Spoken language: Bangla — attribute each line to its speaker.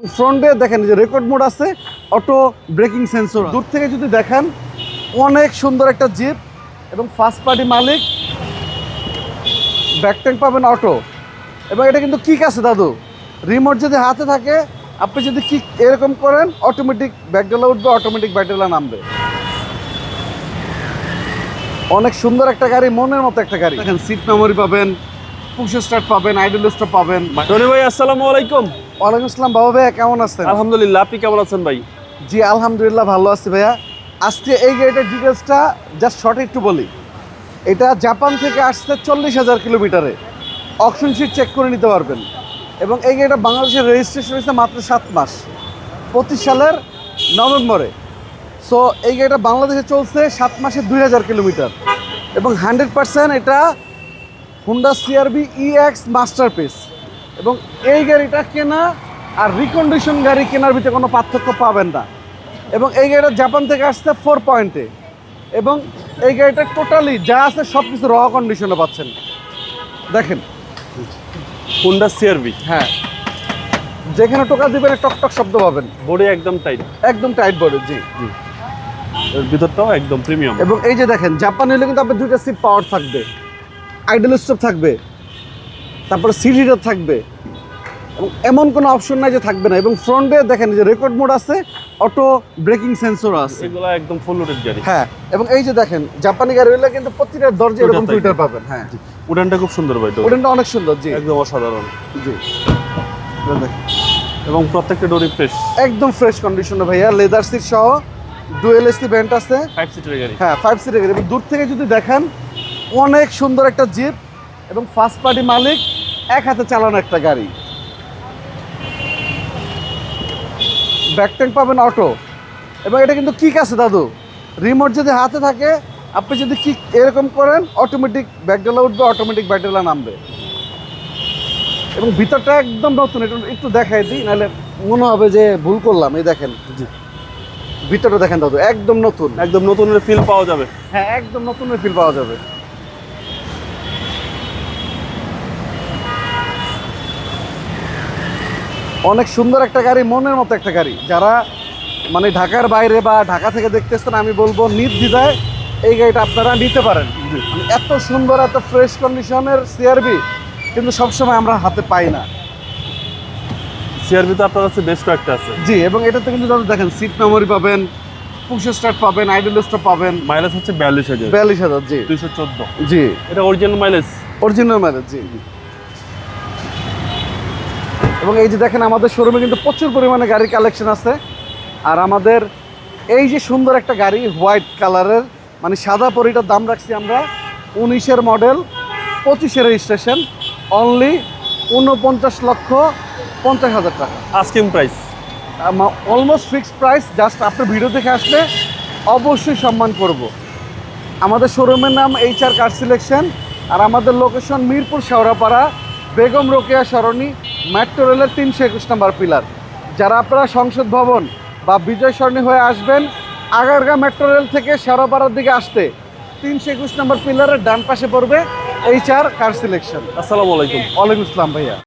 Speaker 1: ফ্রন্টে দেখেন যে রেকর্ড মোড আছে, অটো ব্রেকিং সেন্সর। দূর থেকে যদি দেখেন অনেক সুন্দর একটা জিপ এবং ফার্স্ট পার্টি মালিক। ব্যাক ট্যাঙ্ক পাবেন অটো এবং এটা কিন্তু কিক আছে দাদু। রিমোট যদি হাতে থাকে, আপনি যদি কিক এরকম করেন অটোমেটিক ব্যাকডালা উঠবে, অটোমেটিক ব্যাকডালা নামবে। অনেক সুন্দর একটা গাড়ি, মনের মতো একটা গাড়ি। দেখেন সিট মেমোরি পাবেন, পুশ স্টার্ট পাবেন, আইডল স্টপ পাবেন।
Speaker 2: টনি ভাই আসসালামু আলাইকুম।
Speaker 1: ওয়ালাইকুম আসসালাম বাবা ভাইয়া, কেমন আছেন?
Speaker 2: আলহামদুলিল্লাহ, আপনি কেমন আছেন ভাই?
Speaker 1: জি আলহামদুলিল্লাহ ভালো আছি ভাইয়া। আজকে এই গাড়িটার ডিটেলসটা জাস্ট শর্টে একটু বলি। এটা জাপান থেকে আসছে 40,000 কিলোমিটারে। অকশন শিট চেক করে নিতে পারবেন। এবং এই গাড়িটা বাংলাদেশের রেজিস্ট্রেশন হয়েছে মাত্র 7 মাস, 25 সালের নভেম্বরে। সো এই গাড়িটা বাংলাদেশে চলছে 7 মাসে 2,000 কিলোমিটার এবং 100% এটা হুন্ডা সিআরভি ইএক্স মাস্টারপিস। এবং এই গাড়িটা কেনা আর রিকন্ডিশন গাড়ি কেনার ভিতরে কোনো পার্থক্য পাবেন না। এবং এই গাড়িটা জাপান থেকে আসছে 4 পয়েন্টে এবং এই গাড়িটা টোটালি যা আছে সব কিছু র কন্ডিশনে পাচ্ছেন। দেখেন
Speaker 2: হুন্ডা সিআরভি,
Speaker 1: হ্যাঁ, যেখানে টোকা দিবেন টকটক শব্দ পাবেন।
Speaker 2: বডি একদম টাইট,
Speaker 1: একদম টাইট বডি। জি জি,
Speaker 2: এর ভিতরটাও একদম প্রিমিয়াম।
Speaker 1: এবং এই যে দেখেন জাপান হলে কিন্তু আপনার 2টা সিট পাওয়ার থাকবে, আইডল স্টপ থাকবে, তারপরে সিট হিটার থাকবে এবং এমন কোনো অপশন নাই যে থাকবে না। এবং ফ্রন্টে দেখেন যে রেকর্ড মোড আছে, অটো ব্রেকিং সেন্সর আছে।
Speaker 2: এগুলো একদম ফুল লোডেড গাড়ি।
Speaker 1: হ্যাঁ, এবং এই যে দেখেন জাপানি গাড়ি হলে কিন্তু প্রতিটা দরজা এরকম টুইটার পাবেন। হ্যাঁ,
Speaker 2: উডানটা খুব সুন্দর ভাই,
Speaker 1: ওটা অনেক সুন্দর। জি
Speaker 2: একদম অসাধারণ।
Speaker 1: জি,
Speaker 2: এবং প্রত্যেকটা ডোরি ফ্রেশ,
Speaker 1: একদম ফ্রেশ কন্ডিশনে ভাইয়া। লেদার সিট সহ ডুয়েল এসি ভেন্ট আছে।
Speaker 2: 5 সিটের গাড়ি।
Speaker 1: হ্যাঁ, 5 সিটের গাড়ি। এবং দূর থেকে যদি দেখেন অনেক সুন্দর একটা জিপ এবং ফার্স্ট পার্টি মালিক, এক হাতে চালানো একটা গাড়ি। ব্যাক ট্যাঙ্ক পাবেন অটো এবং এটা কিন্তু কিক আছে দাদু। রিমোট যদি হাতে থাকে, আপনি যদি কিক এরকম করেন অটোমেটিক ব্যাকডালা উঠবে, অটোমেটিক ব্যাকডালা নামবে। এবং ভিতরটা একদম নতুন। এটা একটু দেখাই দিই, নাহলে মনে হবে যে ভুল করলাম। এই দেখেন ভিতরটা দেখেন দাদু, একদম নতুন।
Speaker 2: একদম নতুনের ফিল পাওয়া যাবে।
Speaker 1: হ্যাঁ, একদম নতুনের ফিল পাওয়া যাবে। অনেক সুন্দর একটা গাড়ি, মনের মতো একটা গাড়ি। যারা মানে ঢাকার বাইরে বা ঢাকা থেকে দেখতেছেন, আমি বলবো নির্দ্বিধায় এই গাড়িটা আপনারা নিতে পারেন। মানে এত সুন্দর, এত ফ্রেশ কন্ডিশনের সিআরভি কিন্তু সবসময় আমরা হাতে পাই না।
Speaker 2: সিআরভি তো আপনার কাছে বেশ কয়েকটা আছে।
Speaker 1: জি, এবং এটাতে কিন্তু দাদা দেখেন সিট মেমোরি পাবেন, পুশ স্টার্ট পাবেন, আইডল স্টপ পাবেন।
Speaker 2: মাইলেজ হচ্ছে 42,000।
Speaker 1: 42,000। জি
Speaker 2: 214।
Speaker 1: জি,
Speaker 2: এটা অরিজিনাল মাইলেজ।
Speaker 1: Original mileage. জি, এবং এই যে দেখেন আমাদের শোরুমে কিন্তু প্রচুর পরিমাণে গাড়ির কালেকশন আছে। আর আমাদের এই যে সুন্দর একটা গাড়ি হোয়াইট কালারের, মানে সাদা পরিটার দাম রাখছি আমরা 19-এর মডেল, 25-এর রেজিস্ট্রেশন, অনলি 49,50,000 টাকা
Speaker 2: asking price.
Speaker 1: Almost fixed price. Just আপনার ভিডিও দেখে আসলে অবশ্যই সম্মান করব। আমাদের শোরুমের নাম HR কার সিলেকশন আর আমাদের লোকেশন মিরপুর শেওড়াপাড়া, বেগম রোকেয়া সরণি, মেট্রো রেলের 321 নম্বর পিলার। যারা আপনারা সংসদ ভবন বা বিজয় সরণি হয়ে আসবেন, আগারগাঁ মেট্রো রেল থেকে শেওড়াপাড়ার দিকে আসতে 321 নম্বর পিলারের ডান পাশে পড়বে HR কার সিলেকশন।
Speaker 2: আসসালামু আলাইকুম।
Speaker 1: ওয়ালাইকুম আসসালাম ভাইয়া।